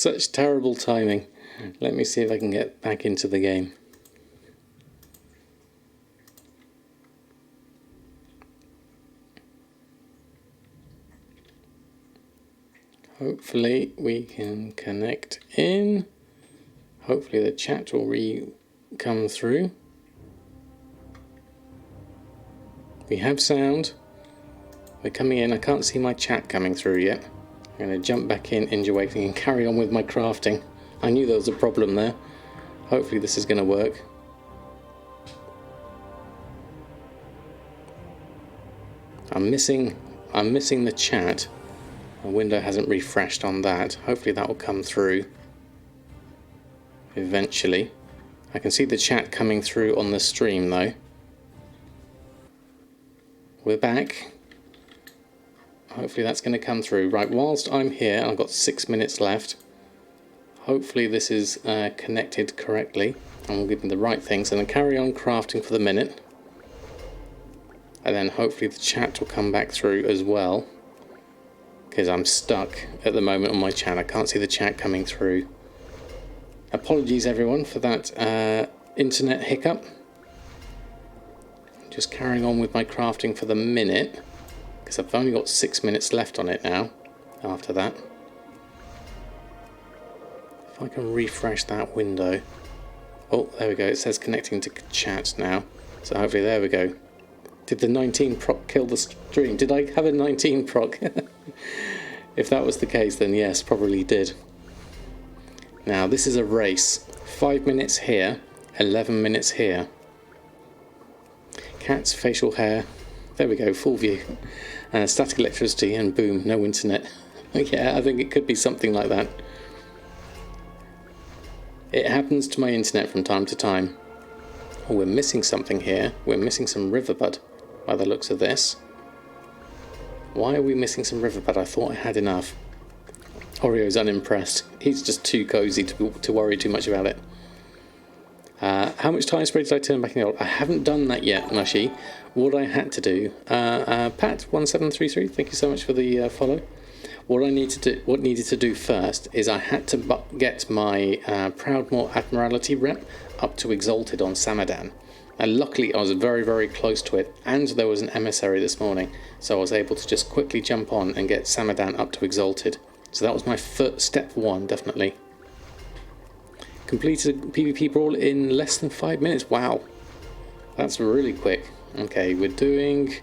Such terrible timing. Let me see if I can get back into the game. Hopefully we can connect in. Hopefully the chat will come through. We have sound. We're coming in. I can't see my chat coming through yet. I'm going to jump back in Jahwakening and carry on with my crafting. I knew there was a problem there. Hopefully this is going to work. I'm missing the chat. My window hasn't refreshed on that. Hopefully that will come through eventually. I can see the chat coming through on the stream though. We're back. Hopefully that's going to come through. Right, whilst I'm here, I've got 6 minutes left. Hopefully this is connected correctly and will give me the right things. And then carry on crafting for the minute. And then hopefully the chat will come back through as well. Because I'm stuck at the moment on my chat. I can't see the chat coming through. Apologies everyone for that internet hiccup. Just carrying on with my crafting for the minute. Because I've only got 6 minutes left on it now, after that. If I can refresh that window. Oh, there we go, it says connecting to chat now. So hopefully, there we go. Did the 19 proc kill the stream? Did I have a 19 proc? If that was the case, then yes, probably did. Now, this is a race. 5 minutes here, 11 minutes here. Cat's facial hair. There we go, full view. Static electricity and boom, no internet. Yeah, I think it could be something like that. It happens to my internet from time to time. Oh, we're missing something here. We're missing some riverbud by the looks of this. Why are we missing some riverbud? I thought I had enough. Oreo's unimpressed. He's just too cozy to worry too much about it. How much time spray did I turn back in the old? I haven't done that yet, Mushy. What I had to do, Pat1733, thank you so much for the follow. What needed to do first is I had to get my Proudmoore Admiralty rep up to Exalted on Samadan. And luckily I was very, very close to it, and there was an emissary this morning, so I was able to just quickly jump on and get Samadan up to Exalted. So that was my step one, definitely. Completed a PvP brawl in less than 5 minutes. Wow, that's really quick. Okay, we're doing...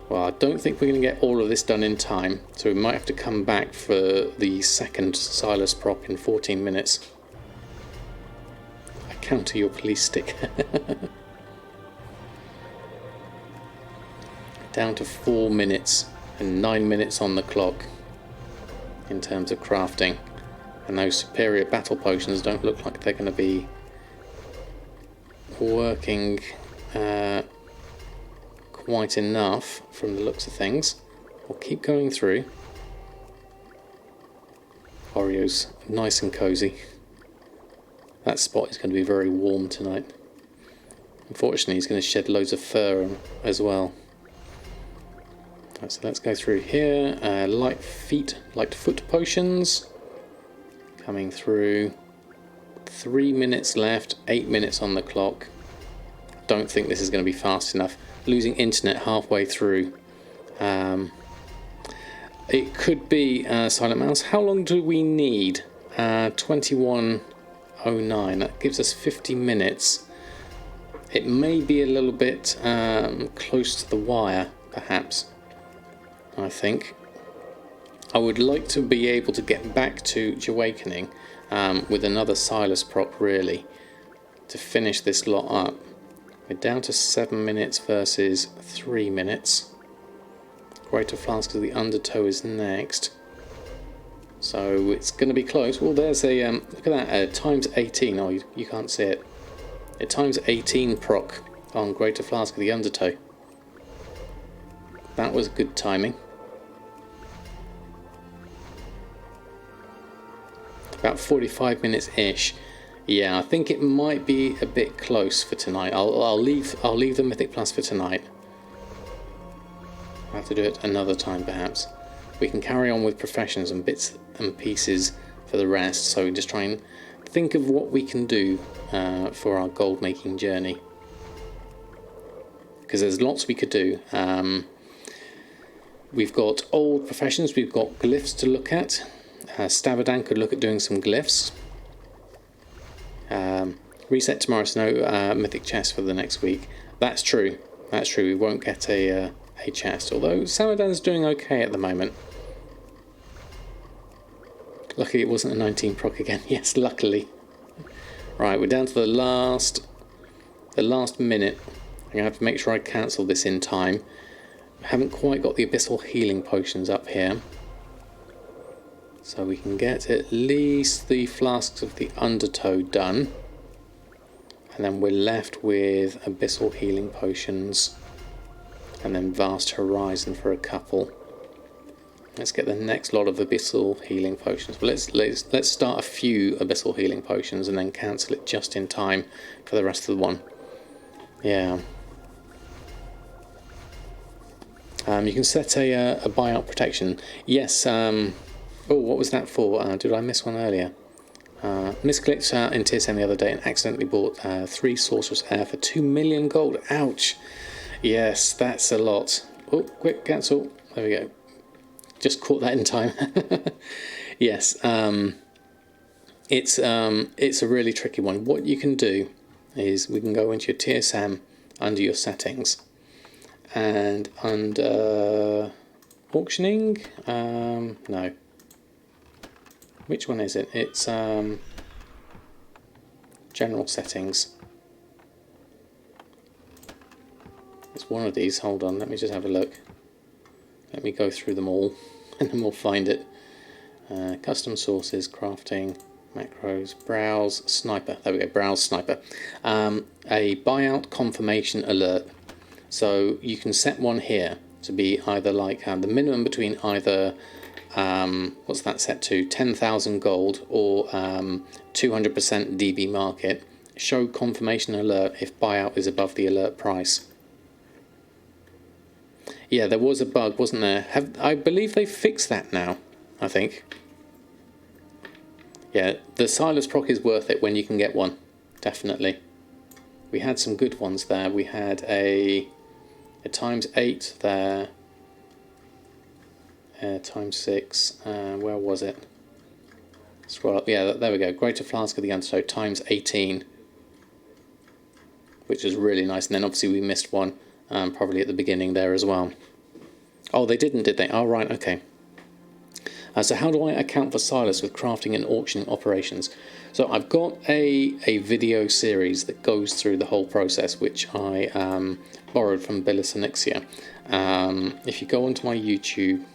Well, I don't think we're going to get all of this done in time, so we might have to come back for the second Silas prop in 14 minutes. I counter your police stick. Down to 4 minutes and 9 minutes on the clock in terms of crafting. And those superior battle potions don't look like they're going to be working quite enough from the looks of things. We'll keep going through. Oreo's nice and cozy. That spot is going to be very warm tonight. Unfortunately, he's going to shed loads of fur as well. Right, so let's go through here. Light foot potions. Coming through. 3 minutes left, 8 minutes on the clock. Don't think this is going to be fast enough. Losing internet halfway through. It could be Silent Mouse. How long do we need? 21:09. That gives us 50 minutes. It may be a little bit close to the wire, perhaps. I think. I would like to be able to get back to Jahwakening with another Silas prop, really, to finish this lot up. We're down to 7 minutes versus 3 minutes. Greater Flask of the Undertow is next. So it's going to be close. Well, there's a, look at that, times 18. Oh, you can't see it. A times 18 proc on Greater Flask of the Undertow. That was good timing. About 45 minutes-ish. Yeah, I think it might be a bit close for tonight. I'll leave the Mythic Plus for tonight. I'll have to do it another time, perhaps. We can carry on with professions and bits and pieces for the rest. So just try and think of what we can do for our gold making journey, because there's lots we could do. We've got old professions, we've got glyphs to look at. Samadan could look at doing some glyphs. Reset tomorrow, so no mythic chest for the next week. That's true. That's true. We won't get a chest, although Samadan's doing okay at the moment. Luckily it wasn't a 19 proc again. Yes, luckily. Right, we're down to the last minute. I'm gonna have to make sure I cancel this in time. I haven't quite got the abyssal healing potions up here, so we can get at least the flasks of the undertow done, and then we're left with abyssal healing potions and then vast horizon for a couple. Let's get the next lot of abyssal healing potions. But let's start a few abyssal healing potions and then cancel it just in time for the rest of the one. Yeah. You can set a buyout protection. Yes. Oh, what was that for? Did I miss one earlier? Misclicked in TSM the other day and accidentally bought 3 Sorcerer's Air for 2 million gold. Ouch. Yes, that's a lot. Oh, quick cancel. There we go. Just caught that in time. Yes, it's a really tricky one. What you can do is we can go into your TSM under your settings, and under auctioning, no. Which one is it? It's general settings. It's one of these. Hold on, let me just have a look. Let me go through them all and then we'll find it. Custom sources, crafting, macros, browse, sniper. There we go, browse, sniper. A buyout confirmation alert. So you can set one here to be either like the minimum between either, what's that set to, 10,000 gold or 200% DB market. Show confirmation alert if buyout is above the alert price. Yeah, there was a bug, wasn't there? I believe they fixed that now, I think. Yeah, the Silas proc is worth it when you can get one, definitely. We had some good ones there. We had a ×8 there, ×6, where was it? Scroll up, yeah, there we go. Greater Flask of the Undertow ×18, which is really nice. And then obviously we missed one. Probably at the beginning there as well. Oh, they didn't, did they? Oh, right, okay. So how do I account for Silas with crafting and auctioning operations? So I've got a video series that goes through the whole process, which I borrowed from Billis Anixia. If you go onto my YouTube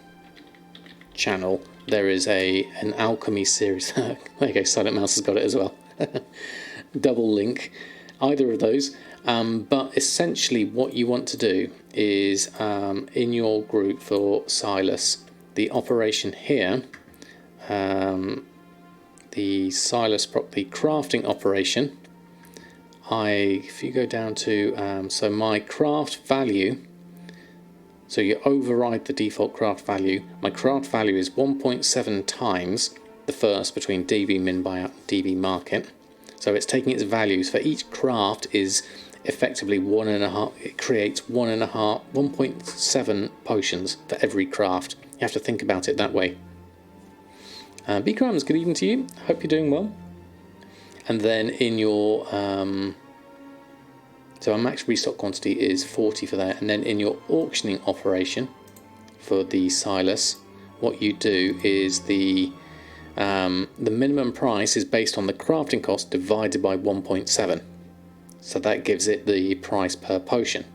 channel, there is an alchemy series. There you go, Silent Mouse has got it as well. Double link, either of those. But essentially what you want to do is in your group for Silas, the operation here, the Silas the crafting operation, if you go down to so my craft value, so you override the default craft value. My craft value is 1.7 times the first between DB min buyout and DB market. So it's taking its values for each craft is effectively 1.5. It creates 1.7 potions for every craft. You have to think about it that way. B Crumbs, good evening to you. Hope you're doing well. And then in your so our max restock quantity is 40 for that. And then in your auctioning operation for the Silas, what you do is the minimum price is based on the crafting cost divided by 1.7. So that gives it the price per potion.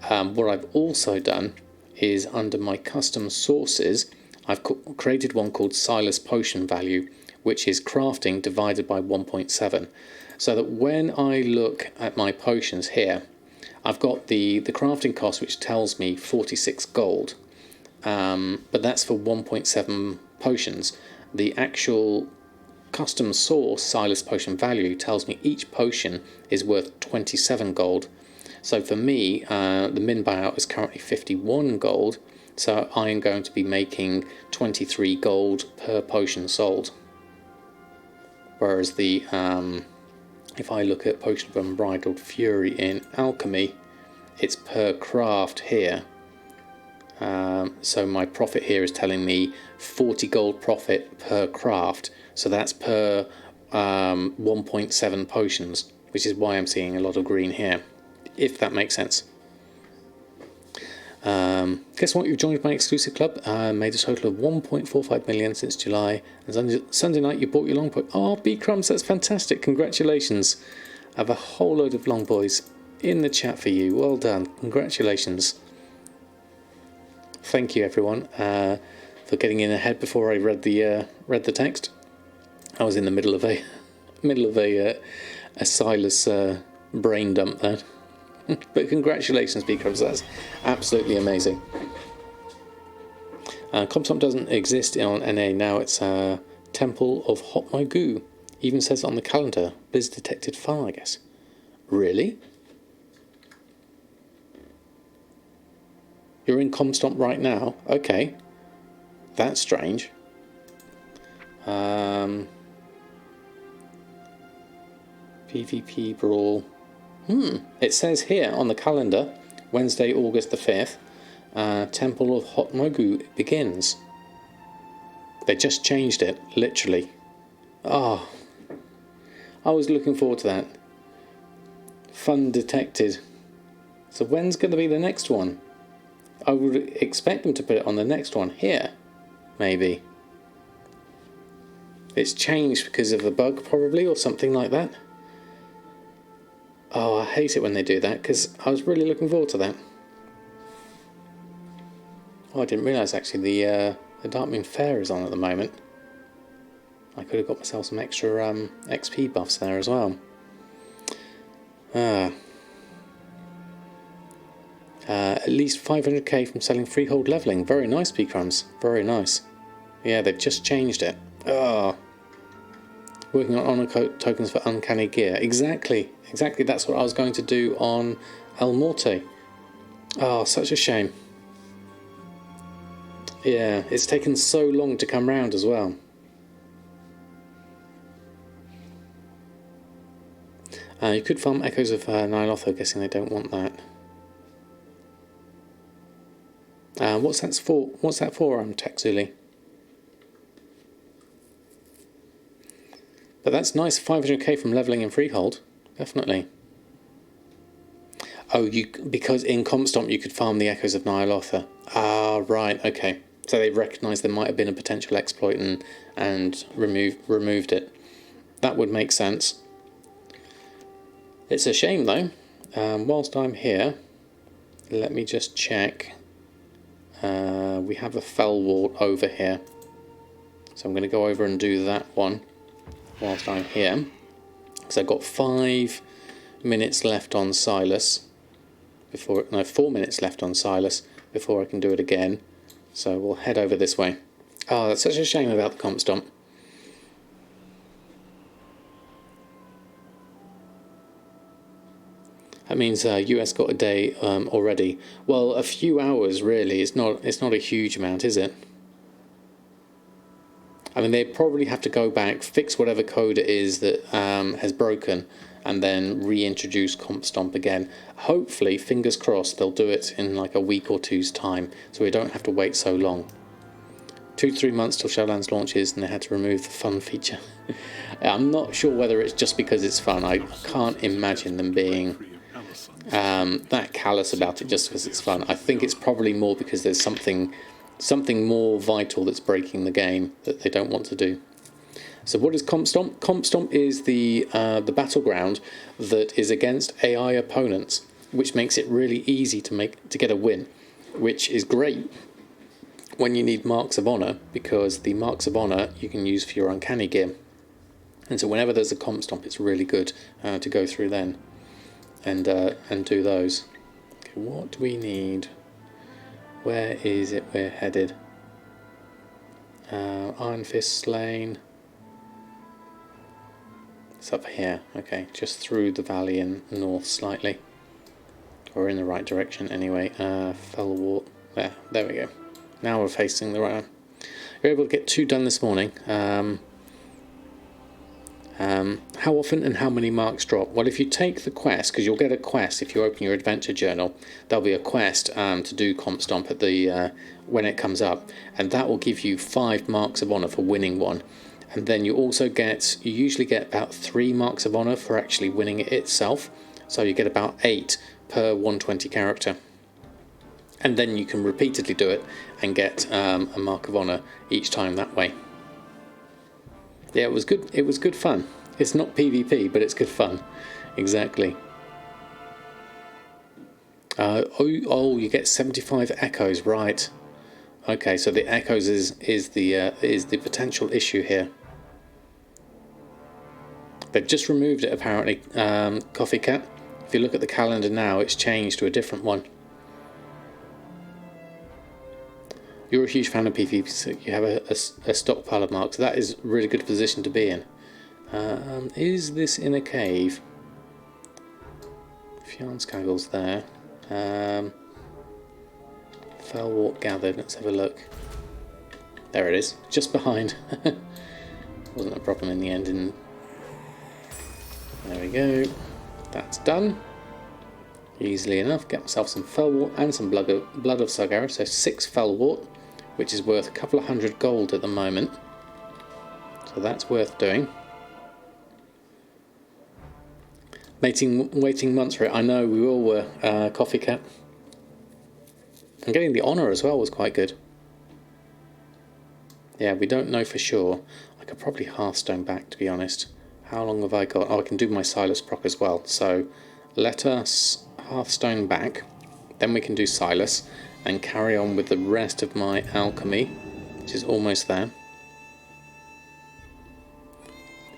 What I've also done is under my custom sources, I've created one called Silas Potion Value, which is crafting divided by 1.7. So that when I look at my potions here, I've got the crafting cost, which tells me 46 gold. But that's for 1.7 potions. The actual custom source Silas Potion Value tells me each potion is worth 27 gold. So for me, the min buyout is currently 51 gold, so I am going to be making 23 gold per potion sold. whereas the if I look at Potion of Unbridled Fury in Alchemy, it's per craft here. So my profit here is telling me 40 gold profit per craft, so that's per 1.7 potions, which is why I'm seeing a lot of green here, if that makes sense. Guess what? You've joined my exclusive club. Made a total of 1.45 million since July. And Sunday night you bought your long boy. Oh, B Crumbs, that's fantastic. Congratulations. I have a whole load of long boys in the chat for you. Well done. Congratulations. Thank you, everyone, for getting in ahead before I read the text. I was in the middle of a Silas brain dump there. But congratulations, because that's absolutely amazing. Comstomp doesn't exist on NA now. It's Temple of Hot My Goo. Even says it on the calendar. Blizz detected far, I guess. Really? You're in Comstomp right now? Okay. That's strange. PvP Brawl. It says here on the calendar, Wednesday, August the 5th, Temple of Hot Mogu begins. They just changed it, literally. Oh, I was looking forward to that. Fun detected. So when's going to be the next one? I would expect them to put it on the next one here, maybe. It's changed because of a bug, probably, or something like that. Oh, I hate it when they do that, because I was really looking forward to that. Oh, I didn't realise, actually, the Darkmoon Fair is on at the moment. I could have got myself some extra XP buffs there as well. At least 500k from selling freehold levelling. Very nice, P-Crumbs. Very nice. Yeah, they've just changed it. Oh. Working on honour tokens for uncanny gear. Exactly. Exactly, that's what I was going to do on El Morte. Oh, such a shame. Yeah, it's taken so long to come round as well. You could farm Echoes of Nyalotha, guessing they don't want that. What's that for? What's that for, Texuli? But that's nice, 500k from levelling in freehold. Definitely. Oh, because in Comstomp you could farm the Echoes of Nyalotha. Ah, right, okay. So they've recognised there might have been a potential exploit and removed it. That would make sense. It's a shame though. Whilst I'm here, let me just check. We have a Fellwort over here. So I'm going to go over and do that one whilst I'm here. Because I've got 5 minutes left on Silas. 4 minutes left on Silas before I can do it again. So we'll head over this way. Oh, that's such a shame about the Comstomp. That means US got a day already. Well, a few hours really. It's not a huge amount, is it? I mean, they probably have to go back, fix whatever code it is that has broken, and then reintroduce Comstomp again. Hopefully, fingers crossed, they'll do it in like a week or two's time, so we don't have to wait so long. 2 to 3 months till Shadowlands launches, and they had to remove the fun feature. I'm not sure whether it's just because it's fun. I can't imagine them being that callous about it just because it's fun. I think it's probably more because there's something more vital that's breaking the game that they don't want to do. So what is Comstomp? Comstomp is the battleground that is against AI opponents, which makes it really easy to get a win, which is great when you need Marks of Honour, because the Marks of Honour you can use for your uncanny gear. And so whenever there's a Comstomp, it's really good to go through then and do those. Okay, what do we need? Where is it we're headed? Iron Fist slain. It's up here. Okay, just through the valley and north slightly. We're in the right direction anyway. Fellwort. There we go. Now we're facing the right one. We were able to get 2 done this morning. How often and how many marks drop? Well, if you take the quest, because you'll get a quest if you open your adventure journal, there'll be a quest to do Comp Stomp at the when it comes up, and that will give you 5 marks of honour for winning one. And then you usually get about 3 marks of honour for actually winning it itself, so you get about 8 per 120 character. And then you can repeatedly do it and get a mark of honour each time that way. Yeah, it was good. It was good fun. It's not PvP, but it's good fun. Exactly. Oh, you get 75 echoes, right? Okay, so the echoes is the potential issue here. They've just removed it apparently. Coffee Cat. If you look at the calendar now, it's changed to a different one. You're a huge fan of PvP, so you have a stockpile of marks. That is a really good position to be in. Is this in a cave? Fjarnskaggle's there. Fellwort gathered. Let's have a look. There it is, just behind. Wasn't a problem in the end. There we go. That's done. Easily enough. Get myself some Fellwort and some Blood of Sargeras. So 6 Fellwort, which is worth a couple of 100 gold at the moment. So that's worth doing. Waiting months for it. I know, we all were. Coffee Cat. And getting the honour as well was quite good. Yeah, we don't know for sure. I could probably Hearthstone back, to be honest. How long have I got? Oh, I can do my Silas proc as well. So let us Hearthstone back. Then we can do Silas and carry on with the rest of my alchemy, which is almost there.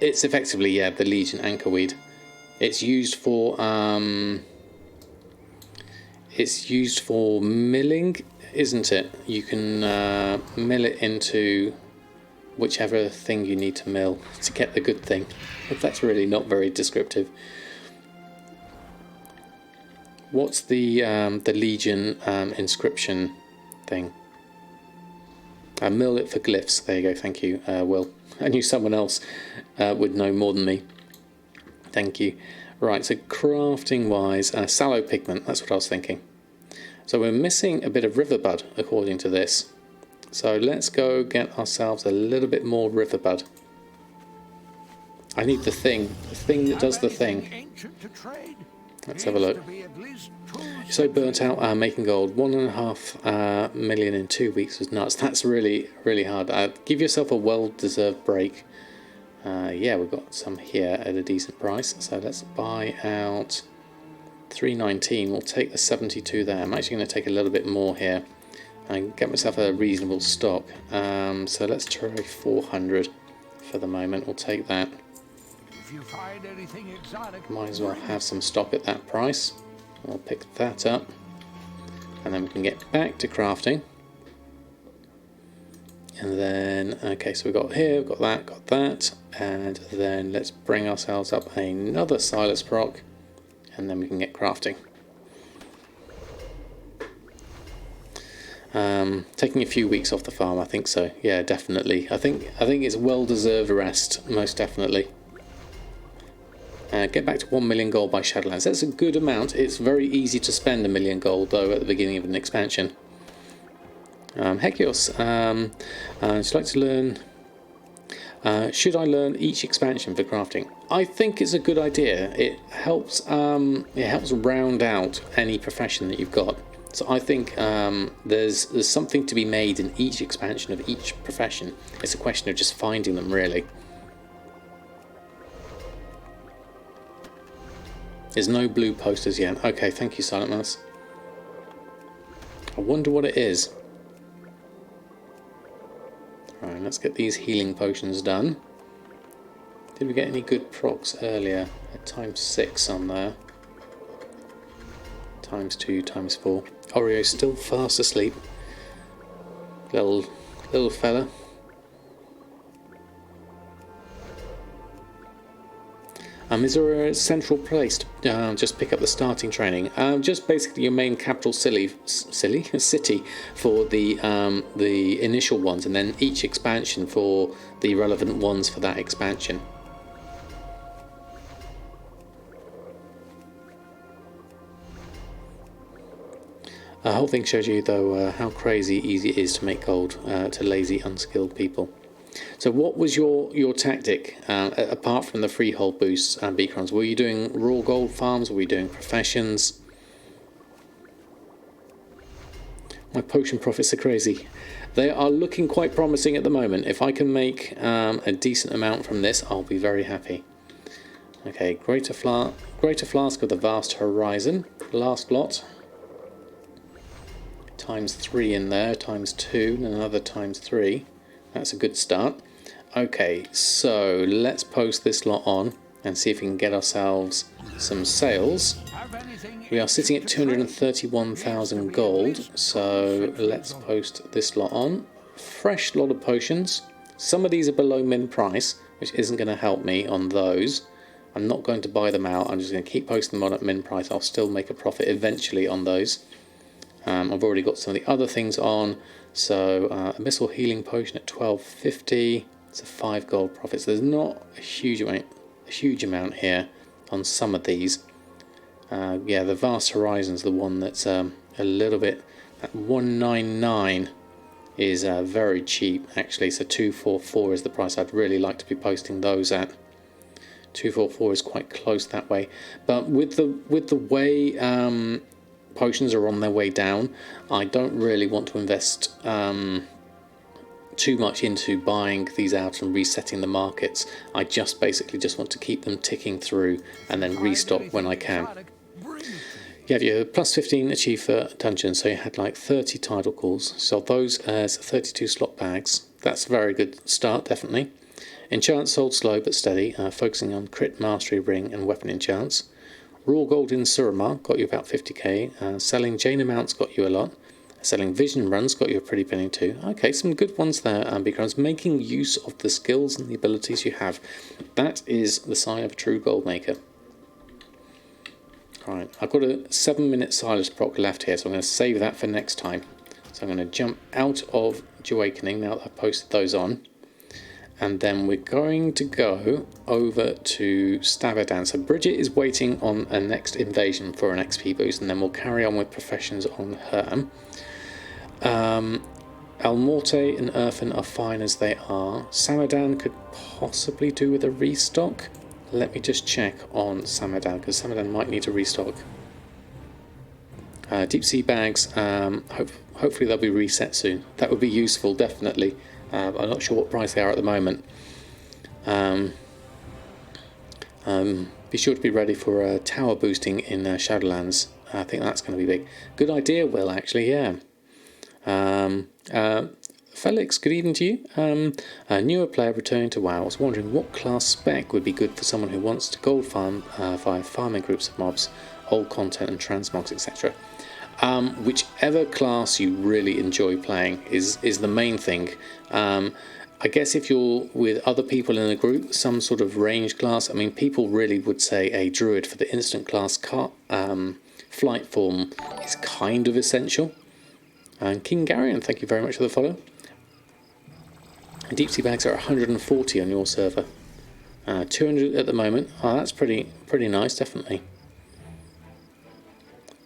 It's effectively, yeah, the Legion Anchorweed. It's used for milling, isn't it? You can mill it into whichever thing you need to mill to get the good thing. If that's really not very descriptive. What's the Legion inscription thing? Mill it for glyphs. There you go. Thank you, Will. I knew someone else would know more than me. Thank you. Right, so crafting wise, sallow pigment, that's what I was thinking. So we're missing a bit of riverbud according to this. So let's go get ourselves a little bit more riverbud. I need the thing that does the thing. Let's have a look. You're so burnt out making gold. 1.5 million in 2 weeks was nuts. That's really, really hard. Give yourself a well-deserved break. Yeah, we've got some here at a decent price. So let's buy out 319. We'll take the 72 there. I'm actually going to take a little bit more here and get myself a reasonable stock. So let's try 400 for the moment. We'll take that. If you find anything exotic, might as well have some stock at that price. I'll pick that up and then we can get back to crafting. And then, okay, so we've got here, we've got that, and then let's bring ourselves up another Silas proc, and then we can get crafting. Taking a few weeks off the farm, I think so. Yeah, definitely. I think it's well-deserved rest, most definitely. Get back to 1 million gold by Shadowlands. That's a good amount. It's very easy to spend 1 million gold, though, at the beginning of an expansion. Hekios, I'd like to learn. Should I learn each expansion for crafting? I think it's a good idea. It helps round out any profession that you've got. So I think there's something to be made in each expansion of each profession. It's a question of just finding them, really. There's no blue posters yet. Okay, thank you, Silent Mouse. I wonder what it is. Alright, let's get these healing potions done. Did we get any good procs earlier? At ×6 on there. ×2, ×4. Oreo's still fast asleep. Little fella. Is there a central place to just pick up the starting training? Just basically your main capital city for the initial ones, and then each expansion for the relevant ones for that expansion. The whole thing shows you, though, how crazy easy it is to make gold to lazy, unskilled people. So what was your tactic, apart from the freehold boosts and beacons? Were you doing raw gold farms? Were you doing professions? My potion profits are crazy. They are looking quite promising at the moment. If I can make a decent amount from this, I'll be very happy. Okay, greater flask of the vast horizon. Last lot. Times 3 in there, times 2, and another times 3. That's a good start. Okay, so let's post this lot on and see if we can get ourselves some sales. We are sitting at 231,000 gold, so let's post this lot on. Fresh lot of potions. Some of these are below min price, which isn't going to help me on those. I'm not going to buy them out. I'm just going to keep posting them on at min price. I'll still make a profit eventually on those. I've already got some of the other things on. So a missile healing potion at 1250. It's a 5 gold profit. So there's not a huge amount here on some of these. Yeah, the Vast Horizon's the one that's a little bit. At 199 is very cheap actually. So 244 is the price I'd really like to be posting those at. 244 is quite close that way. But with the way potions are on their way down, I don't really want to invest too much into buying these out and resetting the markets. I basically just want to keep them ticking through and then restock when I can. You have your plus 15 achieved for dungeons, so you had like 30 title calls. So those as 32 slot bags. That's a very good start, definitely. Enchants sold slow but steady, focusing on crit mastery ring and weapon enchants. Raw gold in Suramar got you about 50k. Selling Jaina mounts got you a lot. Selling vision runs got you a pretty penny too. Okay, some good ones there, because making use of the skills and the abilities you have. That is the sign of a true gold maker. Alright, I've got a 7-minute silence proc left here, so I'm going to save that for next time. So I'm going to jump out of Jahwakening now that I've posted those on. And then we're going to go over to Samadan. So Bridget is waiting on a next invasion for an XP boost, and then we'll carry on with professions on her. Almorte and Earthen are fine as they are. Samadan could possibly do with a restock. Let me just check on Samadan, because Samadan might need a restock. Deep sea bags, hopefully they'll be reset soon. That would be useful, definitely. I'm not sure what price they are at the moment. Be sure to be ready for tower boosting in Shadowlands. I think that's going to be big. Good idea, Will, actually, yeah. Felix, good evening to you. A newer player returning to WoW. I was wondering what class spec would be good for someone who wants to gold farm via farming groups of mobs, old content and transmogs, etc. Whichever class you really enjoy playing is the main thing. I guess if you're with other people in a group, some sort of range class. I mean, people really would say a druid for the instant class flight form is kind of essential. And King Garion, thank you very much for the follow. Deep sea bags are 140 on your server. 200 at the moment. Oh, that's pretty nice, definitely.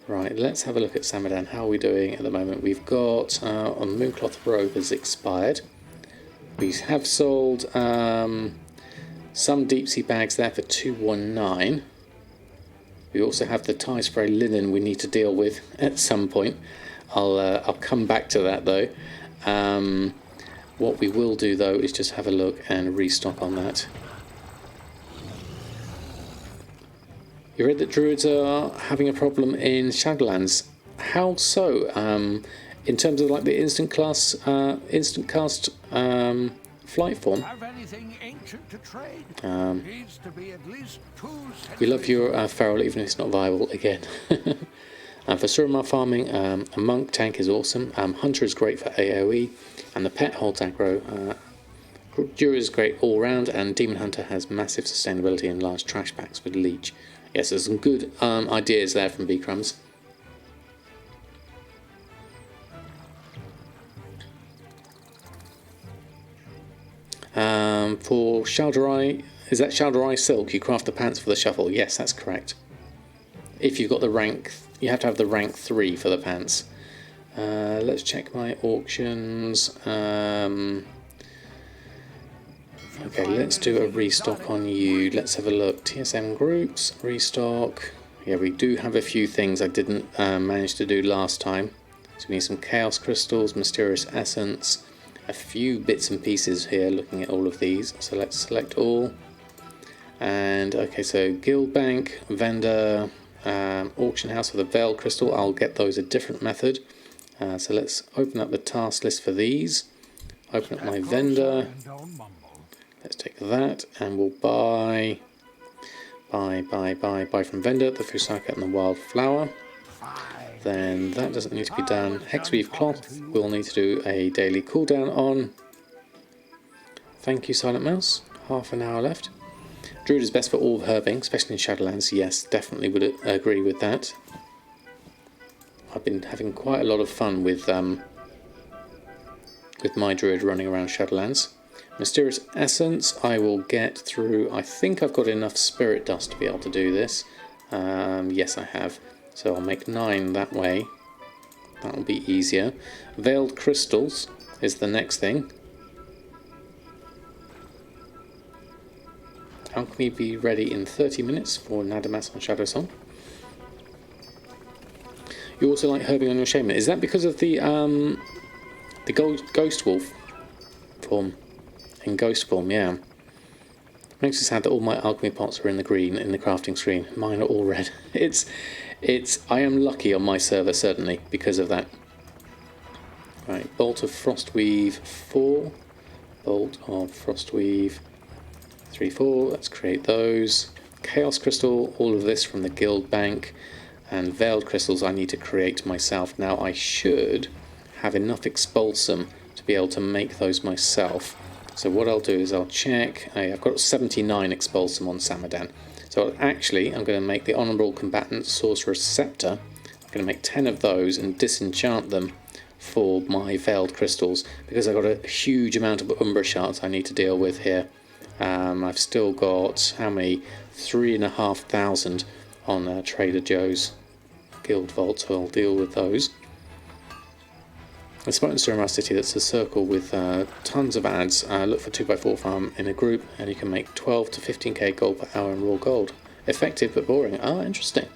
Right, let's have a look at Samadan. How are we doing at the moment? We've got on Mooncloth Robe has expired. We have sold some deep sea bags there for 219. We also have the tie spray linen we need to deal with at some point. I'll come back to that though. What we will do though is just have a look and restock on that. You read that druids are having a problem in Shadowlands. How so? In terms of like the instant cast flight form. Have anything ancient to trade? Needs to be at least 2 We love your feral, even if it's not viable again. For Suramar farming, a monk tank is awesome. Hunter is great for AoE, and the pet holds aggro. Dura is great all round, and Demon Hunter has massive sustainability and large trash packs with Leech. Yes, there's some good ideas there from B-Crumbs. For Shalderai, is that Shalderai Silk? You craft the pants for the shuffle. Yes, that's correct. If you've got the rank, you have to have the rank 3 for the pants. Let's check my auctions. Okay, let's do a restock on you. Let's have a look. TSM groups, restock. Yeah, we do have a few things I didn't manage to do last time. So we need some chaos crystals, mysterious essence, a few bits and pieces here looking at all of these. So let's select all. And okay, so guild bank, vendor, auction house for the veiled crystal. I'll get those a different method. So let's open up the task list for these. Open up my vendor. Let's take that and we'll buy from vendor the Fusaka and the wildflower. Then that doesn't need to be done. Hexweave cloth we'll need to do a daily cooldown on. Thank you, Silent Mouse. Half an hour left. Druid is best for all herbing, especially in Shadowlands. Yes, definitely would agree with that. I've been having quite a lot of fun with my Druid running around Shadowlands. Mysterious Essence I will get through. I think I've got enough Spirit Dust to be able to do this. Yes, I have. So I'll make 9 that way. That will be easier. Veiled Crystals is the next thing. Alchemy be ready in 30 minutes for Nadamas on Shadow Song. You also like herbing on your Shaman. Is that because of the Ghost Wolf form? In Ghost form, yeah. Makes it sad that all my alchemy pots are in the green in the crafting screen. Mine are all red. I am lucky on my server, certainly, because of that. Right, Bolt of Frostweave 4. Bolt of Frostweave 3, 4. Let's create those. Chaos Crystal, all of this from the Guild Bank. And Veiled Crystals I need to create myself. Now I should have enough Expulsum to be able to make those myself. So what I'll do is I'll check. I've got 79 Expulsum on Samadan. So actually I'm going to make the Honourable Combatant Sorcerer's Scepter. I'm going to make 10 of those and disenchant them for my Veiled Crystals, because I've got a huge amount of Umbra Shards I need to deal with here. I've still got, how many? 3,500 on Trader Joe's Guild Vault, so I'll deal with those. The spot in Suramar City that's a circle with tons of ads. Look for 2x4 farm in a group and you can make 12 to 15k gold per hour in raw gold. Effective but boring. Ah, interesting.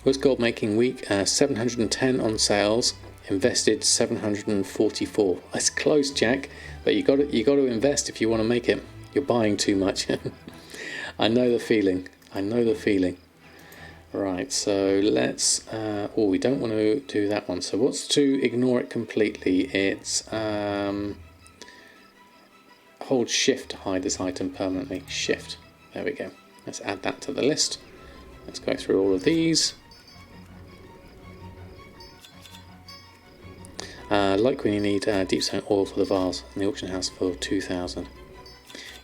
Was gold making week 710 on sales, invested 744. That's close, Jack, but you got to invest if you want to make it. You're buying too much. I know the feeling. I know the feeling. Right, so let's... we don't want to do that one. So what's to ignore it completely? It's... hold shift to hide this item permanently. Shift. There we go. Let's add that to the list. Let's go through all of these. Like when you need deep stone oil for the vase in the auction house for 2,000.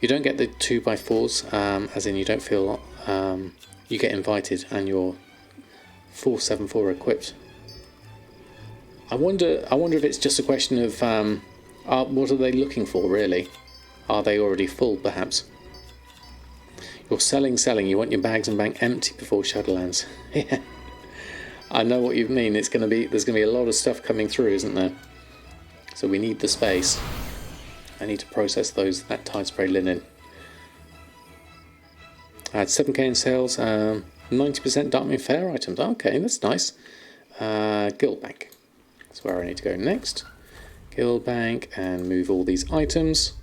You don't get the 2x4s, as in you don't feel... you get invited and you're 474 equipped. I wonder if it's just a question of what are they looking for really? Are they already full perhaps? You're selling. You want your bags and bank empty before Shadowlands. Yeah, I know what you mean. There's going to be a lot of stuff coming through, isn't there? So we need the space. I need to process that Tide Spray linen. I had 7k in sales, 90% Darkmoon Fair items. Okay, that's nice. Guild Bank. That's where I need to go next. Guild Bank and move all these items.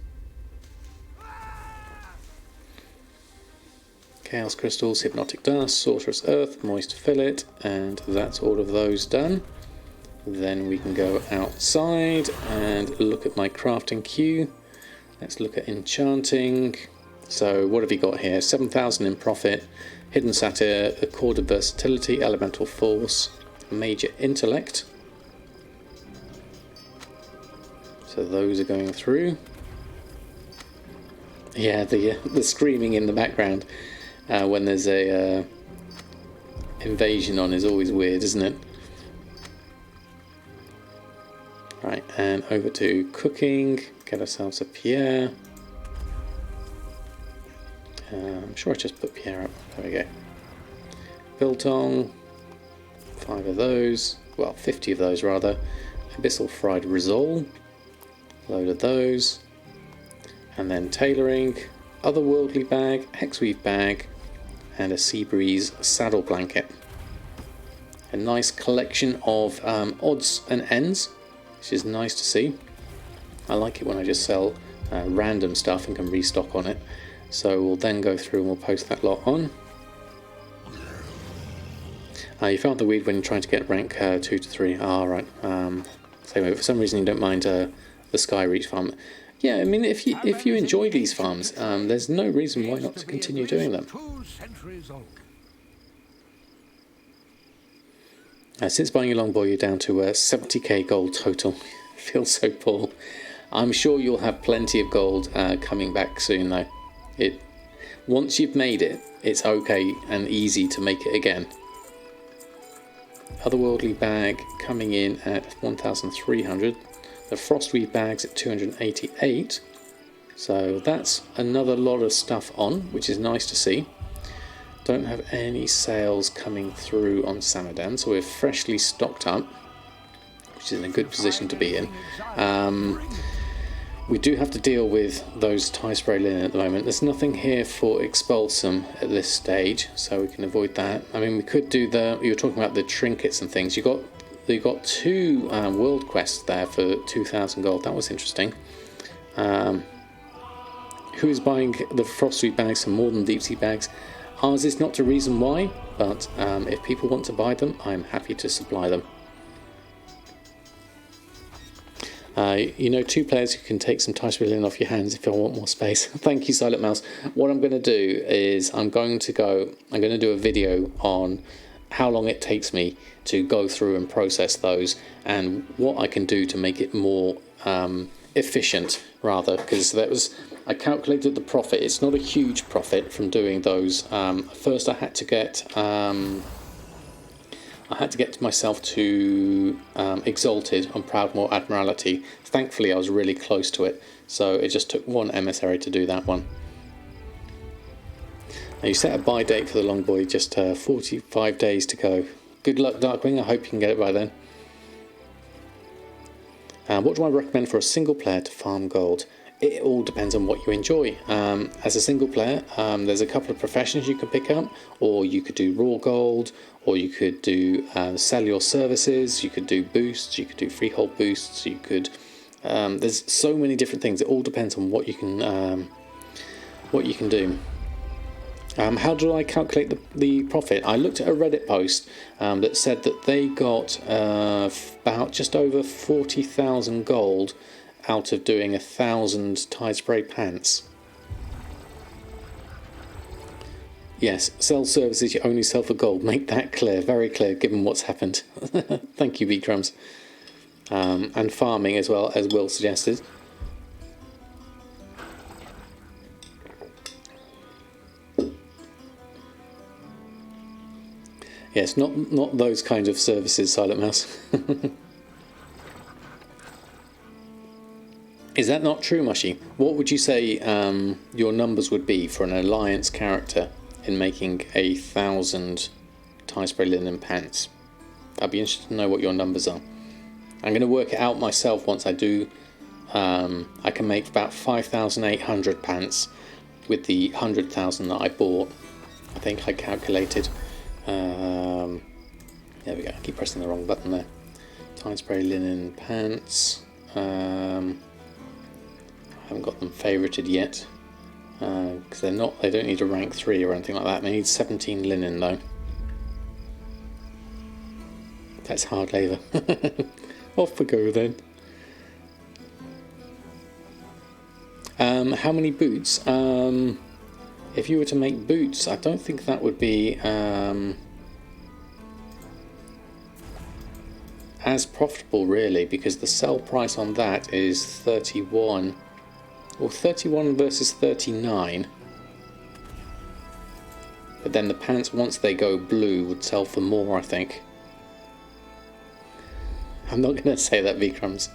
Chaos Crystals, Hypnotic Dust, Sorcerous Earth, Moist Fillet, and that's all of those done. Then we can go outside and look at my crafting queue. Let's look at enchanting. So what have you got here? 7,000 in profit, Hidden Satyr, a Chord of Versatility, Elemental Force, Major Intellect. So those are going through. Yeah, the screaming in the background when there's a invasion on is always weird, isn't it? Right, and over to cooking. Get ourselves a Pierre. I'm sure I just put Pierre up. There we go. Biltong. 5 of those, well 50 of those rather. Abyssal fried risol, load of those, and then tailoring, otherworldly bag, hexweave bag, and a sea breeze saddle blanket. A nice collection of odds and ends, which is nice to see. I like it when I just sell random stuff and can restock on it. So we'll then go through and we'll post that lot on. You found the weed when you're trying to get rank 2 to 3. Right. So for some reason you don't mind the Skyreach farm. Yeah, I mean, if you enjoy these farms, there's no reason why not to continue doing them. Since buying your longbow, you're down to 70k gold total. Feels so poor. I'm sure you'll have plenty of gold coming back soon, though. Once you've made it, it's okay and easy to make it again. Otherworldly bag coming in at 1,300. The frostweave bag's at 288. So that's another lot of stuff on, which is nice to see. Don't have any sales coming through on Samadan, so we're freshly stocked up, which is in a good position to be in. We do have to deal with those tie spray linen at the moment. There's nothing here for Expulsum at this stage, so we can avoid that. I mean, we could do you were talking about the trinkets and things. You got 2 world quests there for 2,000 gold. That was interesting. Who is buying the frostweave bags and more than deep sea bags? Ours is not the reason why, but if people want to buy them, I'm happy to supply them. 2 players who can take some tie spray linen off your hands if you want more space. Thank you, Silent Mouse. What I'm going to do is I'm going to do a video on how long it takes me to go through and process those and what I can do to make it more efficient, rather, because I calculated the profit. It's not a huge profit from doing those. First I had to get myself to Exalted on Proudmoore Admiralty. Thankfully I was really close to it, so it just took 1 emissary to do that one. Now you set a buy date for the Longboy, just 45 days to go. Good luck, Darkwing, I hope you can get it by then. What do I recommend for a single player to farm gold? It all depends on what you enjoy. As a single player, there's a couple of professions you can pick up, or you could do raw gold, or you could do sell your services, you could do boosts, you could do freehold boosts, you could... there's so many different things. It all depends on what you can do. How do I calculate the profit? I looked at a Reddit post that said that they got about just over 40,000 gold out of doing 1,000 tie spray pants. Yes, sell services you only sell for gold. Make that clear, very clear, given what's happened. Thank you, B-Crumbs. And farming as well, as Will suggested. Yes, not those kinds of services, Silent Mouse. Is that not true, Mushy? What would you say your numbers would be for an Alliance character in making 1,000 tie spray linen pants? I'd be interested to know what your numbers are. I'm going to work it out myself once I do. I can make about 5,800 pants with the 100,000 that I bought. I think I calculated. There we go. I keep pressing the wrong button there. Tie spray linen pants. I haven't got them favorited yet because they don't need a rank 3 or anything like that. They need 17 linen though. That's hard labour. Off we go then. How many boots? If you were to make boots, I don't think that would be as profitable really, because the sell price on that is 31. Or 31 versus 39. But then the pants, once they go blue, would sell for more, I think. I'm not going to say that, V-Crumbs.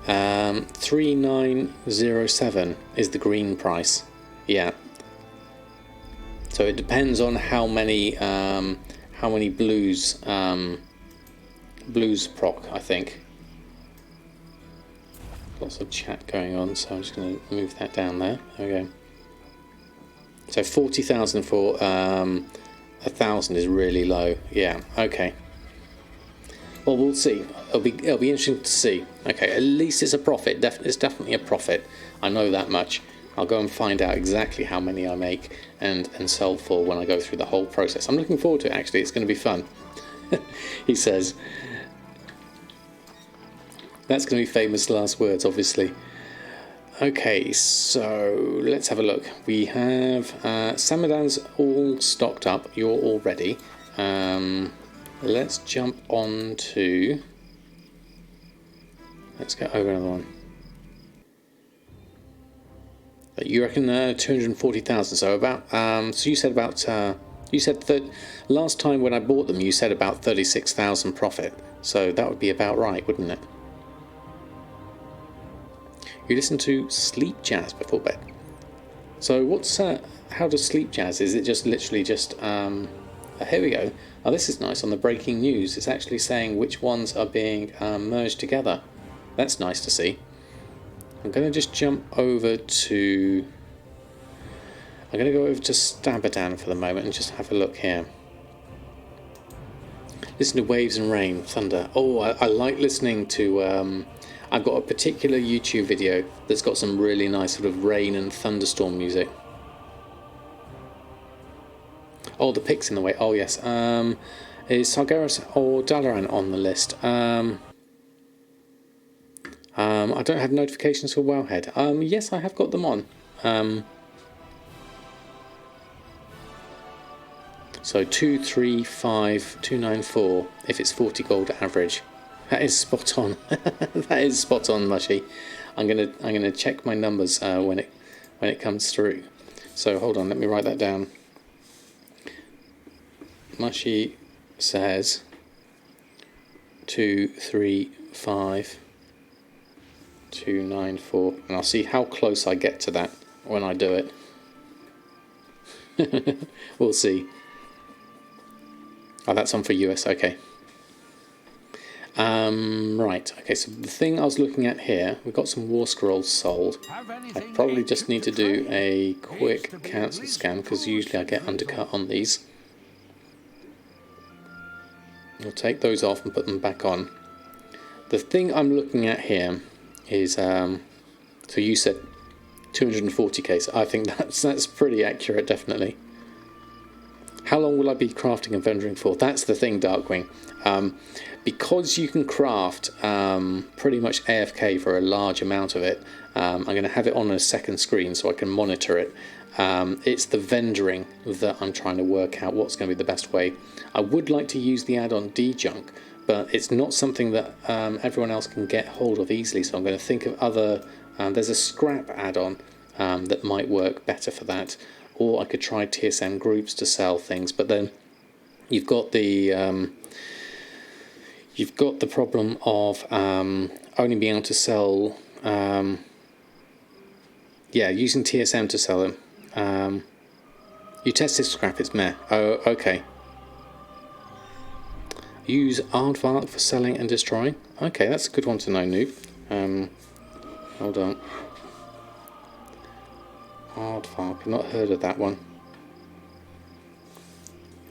$3,907 is the green price. Yeah. So it depends on how many blues proc, I think. Lots of chat going on, so I'm just going to move that down there. There we go. So 40,000 for 1,000 is really low. Yeah. Okay. Well, we'll see. It'll be interesting to see. Okay, at least it's a profit. It's definitely a profit. I know that much. I'll go and find out exactly how many I make and sell for when I go through the whole process. I'm looking forward to it, actually. It's going to be fun. He says. That's going to be famous last words, obviously. Okay, so let's have a look. We have Samadan's all stocked up. You're all ready. Let's jump on to... Let's get over another one. You reckon 240,000? So about. So you said about. You said that last time when I bought them, you said about 36,000 profit. So that would be about right, wouldn't it? You listen to sleep jazz before bed. So what's how does sleep jazz? Is it just literally just here we go. Oh, this is nice. On the breaking news, it's actually saying which ones are being merged together. That's nice to see. I'm going to just jump over to... I'm going to go over to Samadan for the moment and just have a look here. Listen to waves and rain, thunder. Oh, I like listening to... I've got a particular YouTube video that's got some really nice sort of rain and thunderstorm music. Oh, the pic's in the way. Oh, yes. Is Sargeras or Dalaran on the list? I don't have notifications for Wowhead. Yes, I have got them on. So 235294 if it's 40 gold average. That is spot on. That is spot on, Mushy. I'm gonna check my numbers when it comes through. So hold on, let me write that down. Mushy says 235294, and I'll see how close I get to that when I do it. We'll see. Oh, that's on for US. Okay. Right, okay, so the thing I was looking at here, we've got some war scrolls sold. I probably just need to do a quick cancel scan, because usually I get undercut on these. I'll take those off and put them back on. The thing I'm looking at here is, so you said 240k, so I think that's pretty accurate, definitely. How long will I be crafting and vendoring for? That's the thing, Darkwing. Because you can craft pretty much AFK for a large amount of it, I'm going to have it on a second screen so I can monitor it. It's the vendoring that I'm trying to work out what's going to be the best way. I would like to use the add-on D-Junk, but it's not something that everyone else can get hold of easily, so I'm going to think of other... there's a scrap add-on that might work better for that, or I could try TSM groups to sell things, but then you've got the problem of only being able to sell, using TSM to sell them. You tested scrap, it's meh. Oh, okay. Use Aardvark for selling and destroying. Okay, that's a good one to know, Noob. Hold on. Aardvark, I've not heard of that one.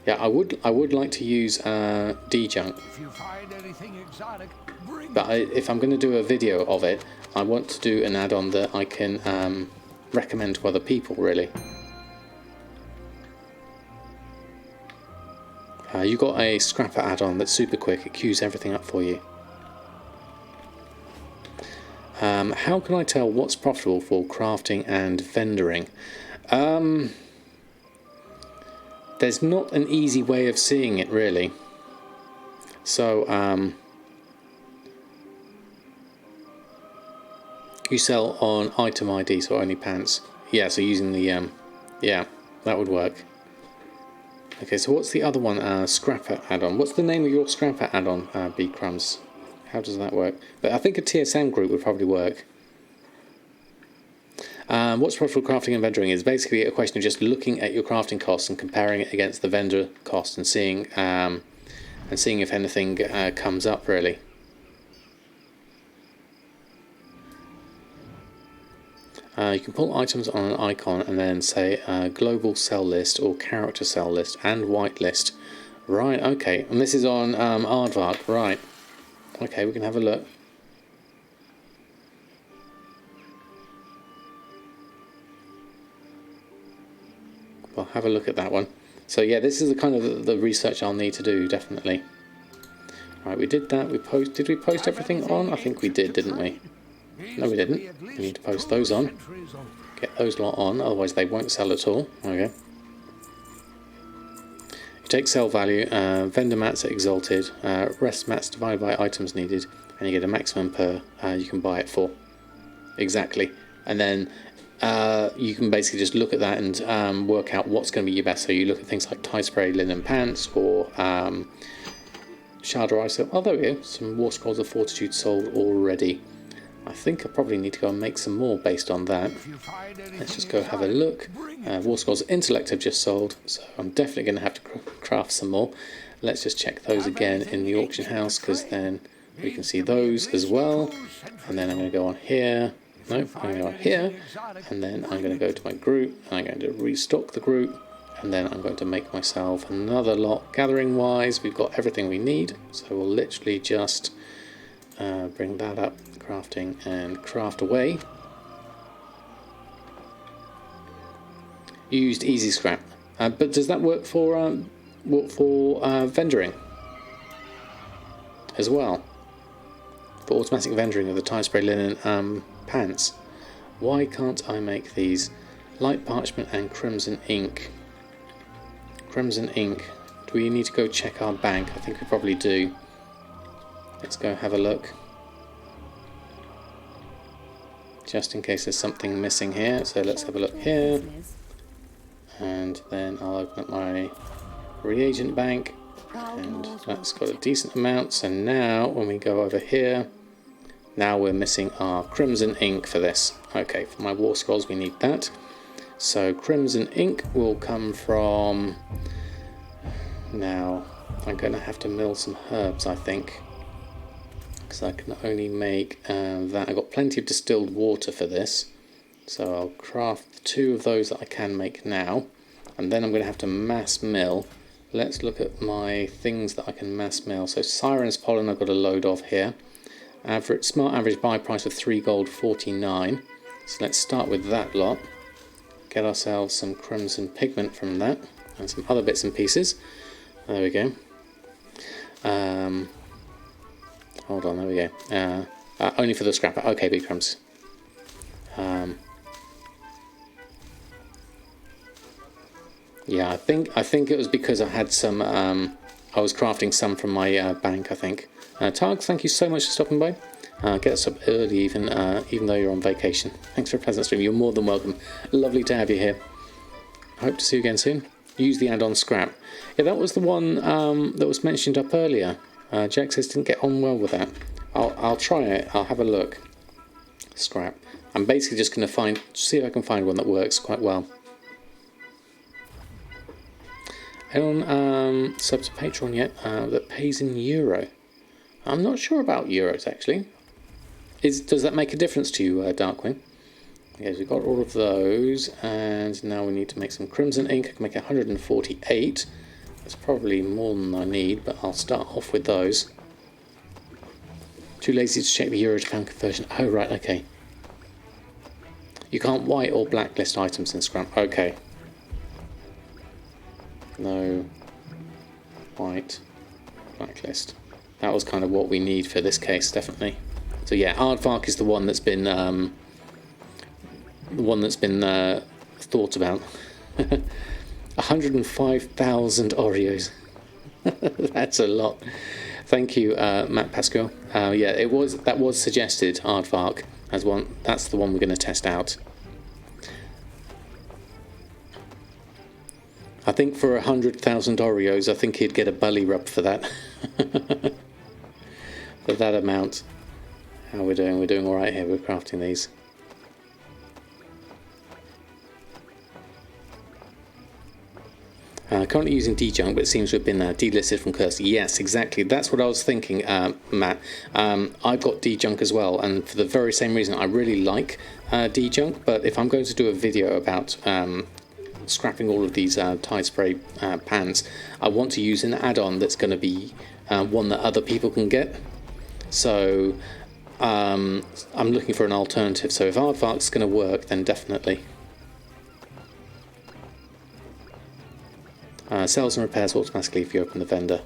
Yeah, I would like to use D-Junk. If you find anything exotic, bring but if I'm going to do a video of it, I want to do an add-on that I can recommend to other people, really. You got a scrapper add-on that's super quick. It queues everything up for you. How can I tell what's profitable for crafting and vendoring? There's not an easy way of seeing it, really. So, you sell on item ID, so only pants. Yeah, so using the, yeah, that would work. Okay, so what's the other one? Scrapper add-on. What's the name of your scrapper add-on, B Crumbs? How does that work? But I think a TSM group would probably work. What's profitable crafting and vendoring is basically a question of just looking at your crafting costs and comparing it against the vendor cost and seeing if anything comes up really. You can pull items on an icon and then say global sell list or character sell list and whitelist. Right, okay, and this is on Aardvark, right. Okay, we can have a look. We'll have a look at that one. So yeah, this is the kind of the research I'll need to do, definitely. Right, we did that. Did we post everything on? I think we did, didn't we? No, we didn't. We need to post those on. Get those lot on, otherwise they won't sell at all. Okay. You take sell value, vendor mats are exalted, rest mats divided by items needed, and you get a maximum per you can buy it for. Exactly. And then you can basically just look at that and work out what's going to be your best. So you look at things like tie spray, linen pants, or shard or ice. Oh, there we go. Some war scrolls of fortitude sold already. I think I probably need to go and make some more based on that. Let's just go have a look. War scrolls of intellect have just sold, so I'm definitely going to have to craft some more. Let's just check those again in the auction house, because then we can see those as well. And then I'm going to go on here. Nope, I'm going to go on here, and then I'm going to go to my group, and I'm going to restock the group, and then I'm going to make myself another lot. Gathering wise, we've got everything we need, so we'll literally just bring that up, crafting, and craft away. Used easy scrap, but does that work for vendoring as well? For automatic vendoring of the tie spray linen pants. Why can't I make these? Light parchment and crimson ink. Crimson ink. Do we need to go check our bank? I think we probably do. Let's go have a look. Just in case there's something missing here. So let's have a look here. And then I'll open up my reagent bank. And that's got a decent amount. So now when we go over here, now we're missing our crimson ink for this. Okay, for my war scrolls we need that. So crimson ink will come from... Now I'm going to have to mill some herbs, I think, because I can only make that. I've got plenty of distilled water for this, so I'll craft 2 of those that I can make now, and then I'm going to have to mass mill. Let's look at my things that I can mass mill. So Siren's pollen I've got a load of here. Smart average buy price of 3 gold 49. So let's start with that lot. Get ourselves some crimson pigment from that, and some other bits and pieces. There we go. Hold on, there we go. Only for the scrapper. Okay, big crumbs. Yeah, I think it was because I had some. I was crafting some from my bank, I think. Targ, thank you so much for stopping by. Get us up early, even though you're on vacation. Thanks for a pleasant stream. You're more than welcome. Lovely to have you here. Hope to see you again soon. Use the add-on scrap. Yeah, that was the one that was mentioned up earlier. Jack says didn't get on well with that. I'll try it. I'll have a look. Scrap. I'm basically just going to see if I can find one that works quite well. Anyone sub to Patreon yet that pays in euro? I'm not sure about euros actually. Does that make a difference to you, Darkwing? Yes, we've got all of those, and now we need to make some crimson ink. I can make 148. That's probably more than I need, but I'll start off with those. Too lazy to check the euro to pound conversion. Oh, right, okay. You can't white or blacklist items in scrap. Okay. No white blacklist. That was kind of what we need for this case, definitely. So yeah, Aardvark is the one that's been thought about. 105,000 Oreos. That's a lot. Thank you, Matt Pascal. Yeah, that was suggested, Aardvark, as one. That's the one we're going to test out. I think for 100,000 Oreos, I think he'd get a belly rub for that. For that amount. How are we doing? We're doing all right here. We're crafting these. Currently using D-Junk, but it seems to have been delisted from Cursor. Yes, exactly. That's what I was thinking, Matt. I've got D-Junk as well, and for the very same reason, I really like D-Junk, but if I'm going to do a video about scrapping all of these Tide Spray pans, I want to use an add-on that's going to be one that other people can get. So I'm looking for an alternative. So if Aardvark's going to work, then definitely. Sells and repairs automatically if you open the vendor.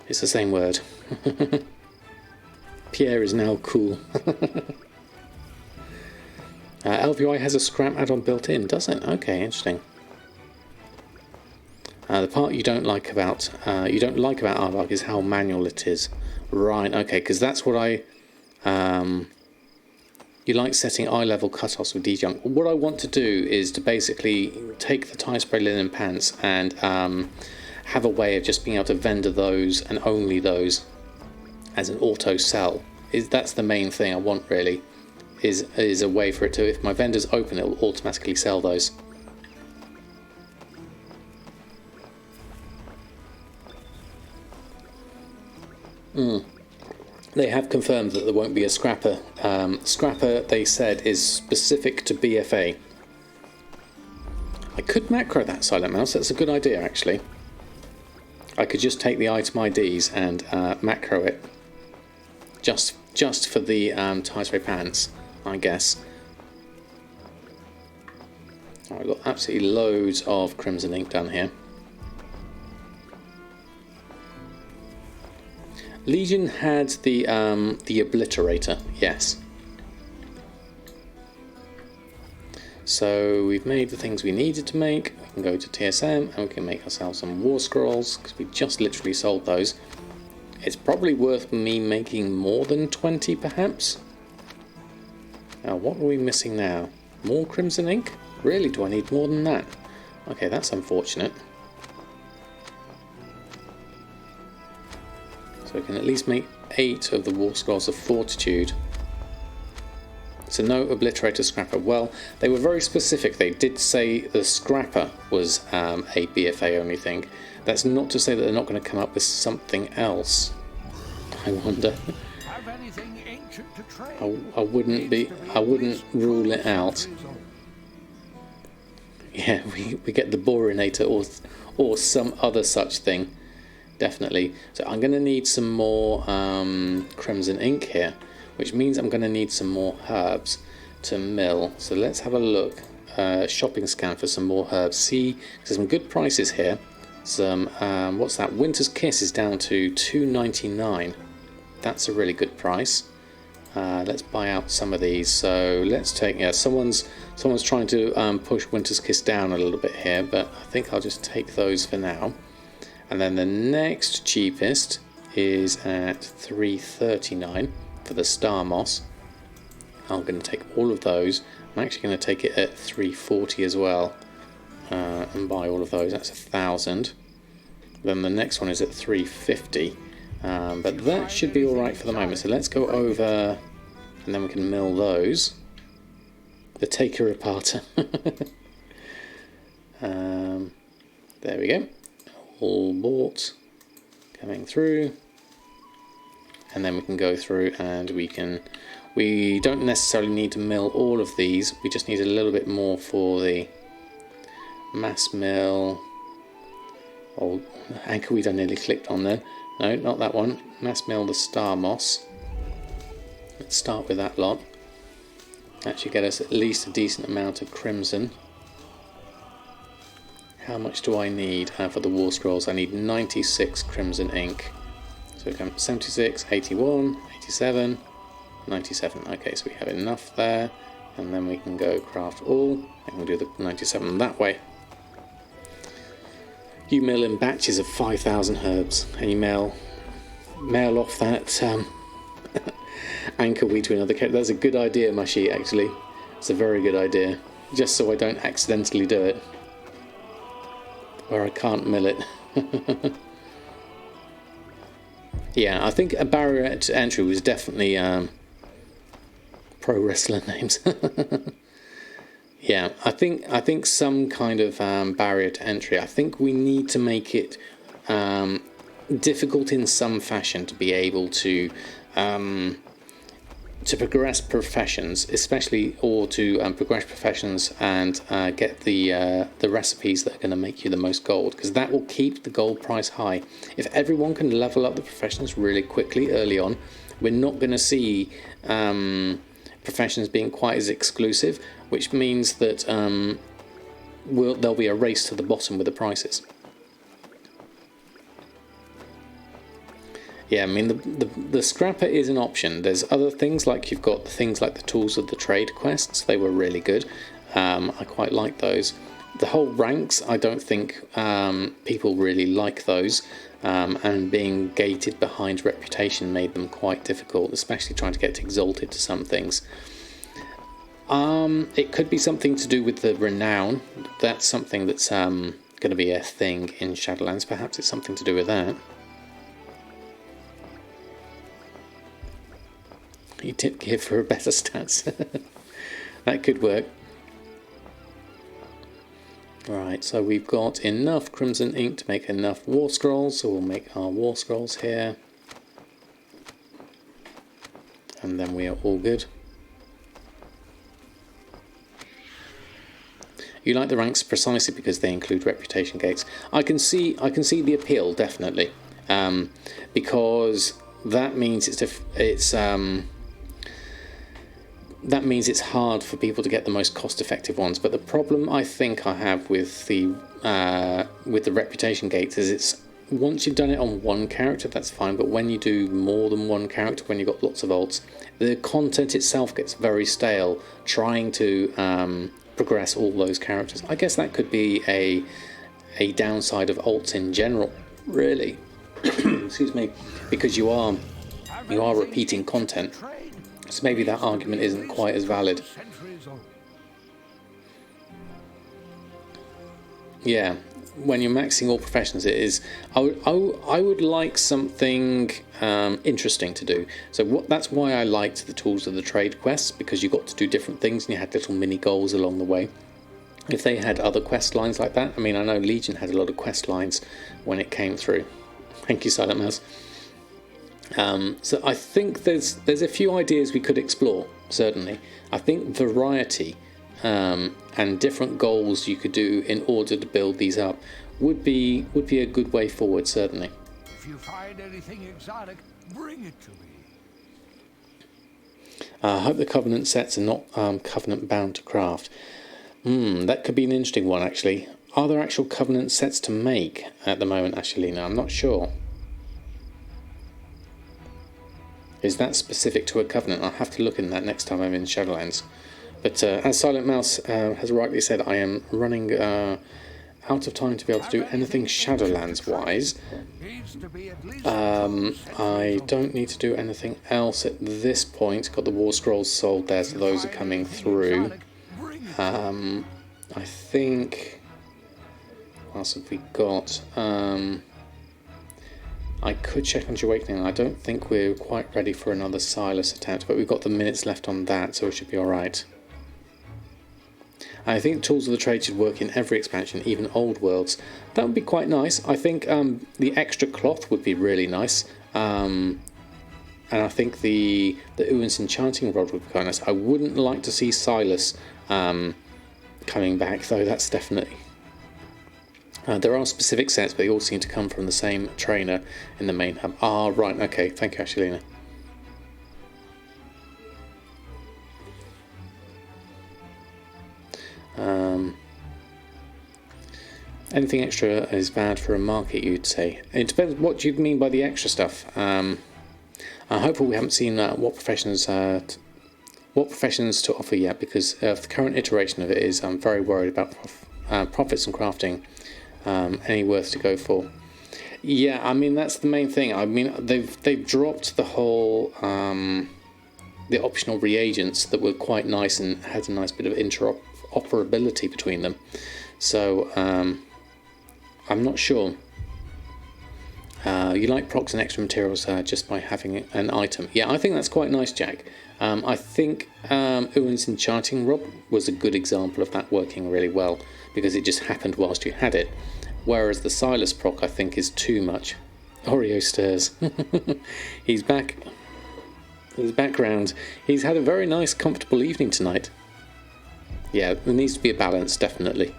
It's the same word. Pierre is now cool. LVI has a scrap add-on built in, does it? Okay, interesting. The part you don't like about Aardvark is how manual it is. Right. Okay, because that's what I. You like setting eye level cutoffs with D-Junk. What I want to do is to basically take the Tide Spray linen pants and have a way of just being able to vendor those and only those as an auto sell. That's the main thing I want, really. Is a way for it to, if my vendor's open, it will automatically sell those. They have confirmed that there won't be a scrapper. Scrapper, they said, is specific to BFA. I could macro that, Silent Mouse. That's a good idea, actually. I could just take the item IDs and macro it. Just for the Tide Spray pants, I guess. I've got absolutely loads of crimson ink down here. Legion had the obliterator, yes. So we've made the things we needed to make. We can go to TSM and we can make ourselves some war scrolls because we just literally sold those. It's probably worth me making more than 20, perhaps. Now, what are we missing now? More crimson ink? Really? Do I need more than that? Okay, that's unfortunate. So we can at least make 8 of the War Scrolls of Fortitude. So no Obliterator Scrapper. Well, they were very specific. They did say the Scrapper was a BFA only thing. That's not to say that they're not going to come up with something else. I wonder. Have anything ancient to trade? I wouldn't rule it out. Yeah, we get the Borinator or some other such thing. Definitely. So I'm going to need some more crimson ink here, which means I'm going to need some more herbs to mill. So let's have a look. Shopping scan for some more herbs. See, there's some good prices here. Some what's that? Winter's Kiss is down to $2.99. That's a really good price. Let's buy out some of these. So let's take, yeah, someone's trying to push Winter's Kiss down a little bit here, but I think I'll just take those for now. And then the next cheapest is at $3.39 for the Star Moss. I'm going to take all of those. I'm actually going to take it at $3.40 as well, and buy all of those. That's 1,000. Then the next one is at $3.50, but that should be all right for the moment. So let's go over, and then we can mill those. The Taker Reparter. There we go. All bought, coming through, and then we can go through and we don't necessarily need to mill all of these, we just need a little bit more for the mass mill. Oh, Anchorweed I nearly clicked on there. No, not that one. Mass mill the Star Moss. Let's start with that lot. That should get us at least a decent amount of crimson. How much do I need for the War Scrolls? I need 96 crimson ink. So we come 76, 81, 87, 97. Okay, so we have enough there. And then we can go craft all. And we'll do the 97 that way. You mill in batches of 5,000 herbs. And you mail off that Anchorweed to another character. That's a good idea, Mushy, actually. It's a very good idea. Just so I don't accidentally do it. Where I can't mill it. Yeah, I think a barrier to entry was definitely pro wrestler names. Yeah, I think some kind of barrier to entry. I think we need to make it difficult in some fashion to be able to progress professions, especially, or to progress professions and get the recipes that are going to make you the most gold, because that will keep the gold price high. If everyone can level up the professions really quickly early on, we're not going to see professions being quite as exclusive, which means that there'll be a race to the bottom with the prices. Yeah, I mean, the scrapper is an option. There's other things, like you've got things like the tools of the trade quests. They were really good. I quite like those. The whole ranks, I don't think people really like those, and being gated behind reputation made them quite difficult, especially trying to get exalted to some things. It could be something to do with the renown. That's something that's going to be a thing in Shadowlands. Perhaps it's something to do with that. You tip gear for a better stats. That could work. Right, so we've got enough crimson ink to make enough war scrolls, so we'll make our war scrolls here. And then we are all good. You like the ranks precisely because they include reputation gates. I can see the appeal, definitely, because that means that means it's hard for people to get the most cost-effective ones. But the problem I think I have with the reputation gates is it's once you've done it on one character, that's fine. But when you do more than one character, when you've got lots of alts, the content itself gets very stale. Trying to progress all those characters, I guess that could be a downside of alts in general, really. Excuse me, because you are repeating content. So maybe that argument isn't quite as valid. Yeah, when you're maxing all professions, it is. I would like something interesting to do. So that's why I liked the tools of the trade quests, because you got to do different things and you had little mini goals along the way. If they had other quest lines like that, I mean, I know Legion had a lot of quest lines when it came through. Thank you, Silent Mouse. So I think there's a few ideas we could explore, certainly. I think variety and different goals you could do in order to build these up would be a good way forward, certainly. If you find anything exotic, bring it to me. I hope the Covenant sets are not Covenant bound to craft. That could be an interesting one, actually. Are there actual Covenant sets to make at the moment, Ashelina? I'm not sure. Is that specific to a Covenant? I'll have to look in that next time I'm in Shadowlands. But as Silent Mouse has rightly said, I am running out of time to be able to do anything Shadowlands-wise. I don't need to do anything else at this point. Got the War Scrolls sold there, so those are coming through. I think... What else have we got? I could check on Jahwakening. I don't think we're quite ready for another Silas attempt, but we've got the minutes left on that, so it should be alright. I think Tools of the Trade should work in every expansion, even Old Worlds. That would be quite nice. I think the extra cloth would be really nice. And I think the Uin's Enchanting Rod would be quite nice. I wouldn't like to see Silas coming back, though. That's definitely... there are specific sets, but they all seem to come from the same trainer in the main hub. Ah, right, okay. Thank you, Ashelina. Anything extra is bad for a market, you'd say. It depends what you mean by the extra stuff. I'm hopeful we haven't seen what professions to offer yet, because the current iteration of it is I'm very worried about profits and crafting. Any worth to go for? Yeah, I mean that's the main thing. I mean they've dropped the whole the optional reagents that were quite nice and had a nice bit of interoperability between them. So I'm not sure. You like procs and extra materials just by having an item. Yeah, I think that's quite nice, Jack. I think Ewan's Enchanting Rod was a good example of that working really well, because it just happened whilst you had it. Whereas the Silas proc, I think, is too much. Oreo stirs. He's back. He's back round. He's had a very nice, comfortable evening tonight. Yeah, there needs to be a balance, definitely.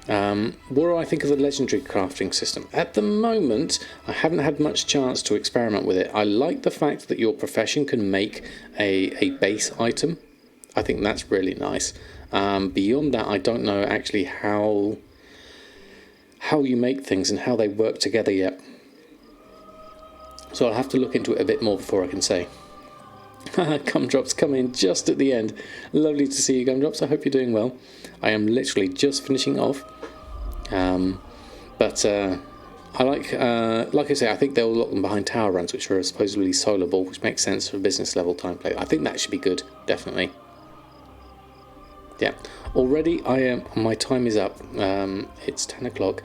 What do I think of the legendary crafting system? At the moment, I haven't had much chance to experiment with it. I like the fact that your profession can make a base item. I think that's really nice. Beyond that, I don't know actually how you make things and how they work together yet. So I'll have to look into it a bit more before I can say. Gumdrops come in just at the end. Lovely to see you, Gumdrops. I hope you're doing well. I am literally just finishing off. But I like I say, I think they'll lock them behind tower runs, which are supposedly soloable, which makes sense for business level time play. I think that should be good, definitely. Yeah, already my time is up. It's 10 o'clock.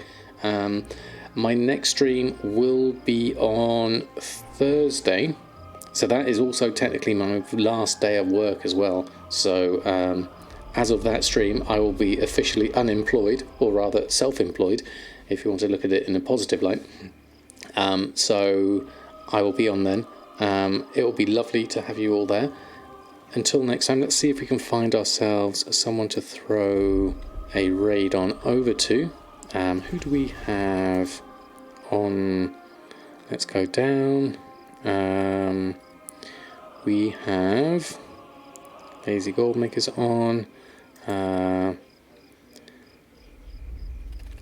My next stream will be on Thursday, so that is also technically my last day of work as well. So as of that stream, I will be officially unemployed, or rather self-employed, if you want to look at it in a positive light. So I will be on then. It will be lovely to have you all there. Until next time, let's see if we can find ourselves someone to throw a raid on over to. Who do we have on? Let's go down. We have Lazy Goldmakers on.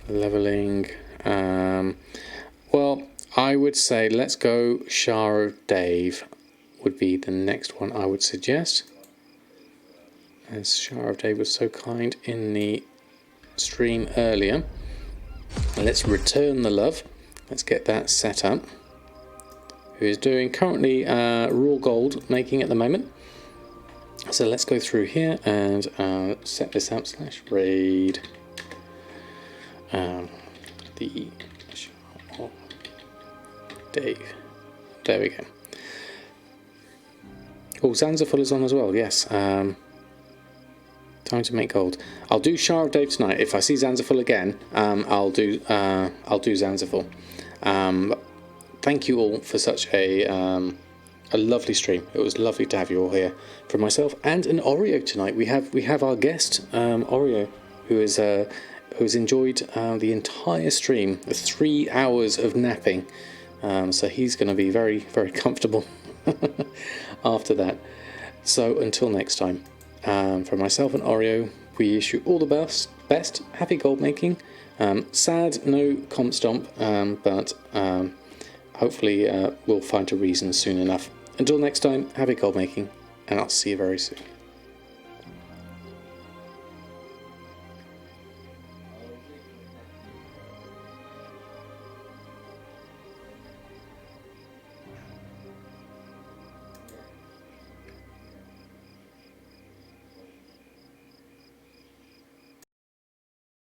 Leveling. Well, I would say let's go Shah of Dave would be the next one I would suggest, as Shah of Dave was so kind in the stream earlier. Let's return the love. Let's get that set up. Who is doing currently raw gold making at the moment. So let's go through here and set this up / raid the Dave. There we go. Oh, Zanzaful is on as well. Yes. Time to make gold. I'll do Shah of Dave tonight. If I see Zanzaful again, I'll do Zanzaful. Thank you all for such a lovely stream. It was lovely to have you all here. For myself and an Oreo tonight, we have our guest Oreo, who has enjoyed the entire stream, the 3 hours of napping. So he's going to be very, very comfortable after that. So until next time, for myself and Oreo, we wish you all the best. Happy gold making. Sad no comp stomp, but hopefully we'll find a reason soon enough. Until next time, happy gold making, and I'll see you very soon.